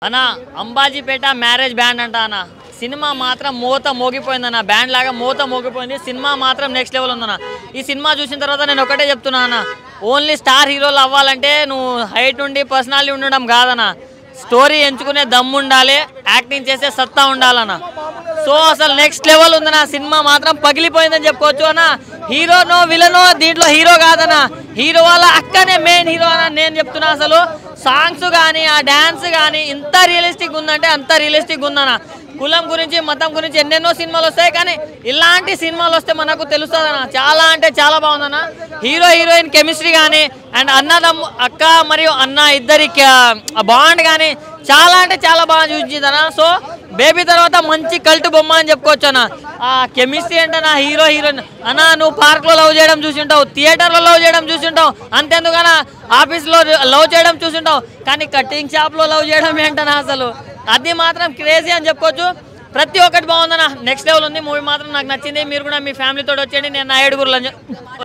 అన్న Ambajipeta marriage band అంట అన్న సినిమా మాత్రం మోత మోగిపోయిందన్న బ్యాండ్ లాగా మోత మోగిపోయింది సినిమా మాత్రం నెక్స్ట్ లెవెల్ ఉందన్న ఈ సినిమా చూసిన తర్వాత నేను ఒకటే చెప్తున్నా అన్న ఓన్లీ స్టార్ హీరోలు అవ్వాలంటే నువ్వు హైట్ ఉండి పర్సనాలిటీ ఉండడం కాదన్న స్టోరీ ఎంచుకునే దమ్ము ఉండాలి యాక్టింగ్ చేసే సత్తా ఉండాలన్న సో అసలు నెక్స్ట్ లెవెల్ ఉందన్న సినిమా మాత్రం పగిలిపోయిందని చెప్పుకోవచ్చు అన్న హీరోనో విలనో దీంట్లో హీరో కాదన్న హీరో వాళ్ళ అక్కనే మెయిన్ హీరో అన్న నేను చెప్తున్నా అసలు సాంగ్స్ కానీ ఆ డ్యాన్స్ కానీ ఇంత రియలిస్టిక్ ఉందంటే అంత రియలిస్టిక్ ఉందన్న కులం గురించి మతం గురించి ఎన్నెన్నో సినిమాలు వస్తాయి కానీ ఇలాంటి సినిమాలు వస్తే మనకు తెలుస్తుంది అన్న చాలా అంటే చాలా బాగుందన్న హీరో హీరోయిన్ కెమిస్ట్రీ కానీ అండ్ అన్నదమ్ము అక్క మరియు అన్న ఇద్దరి బాండ్ కానీ చాలా అంటే చాలా బాగా చూసిందన్న సో బేబీ తర్వాత మంచి కల్ట్ బొమ్మ అని చెప్పుకోవచ్చు అన్న ఆ కెమిస్ట్రీ అంటే నా హీరో హీరోయిన్ అన్న నువ్వు పార్క్లో లవ్ చేయడం చూసింటావు థియేటర్లో లవ్ చేయడం చూసింటావు అంతెందుకన్నా ఆఫీస్లో లవ్ చేయడం చూసింటావు కానీ కటింగ్ షాప్లో లవ్ చేయడం ఏంటన్నా అసలు అది మాత్రం క్రేజీ అని చెప్పుకోవచ్చు ప్రతి ఒక్కటి బాగుందన్న నెక్స్ట్ లెవెల్ ఉంది మూవీ మాత్రం నాకు నచ్చింది మీరు కూడా మీ ఫ్యామిలీతో వచ్చేయండి నేను నా 7 గురులు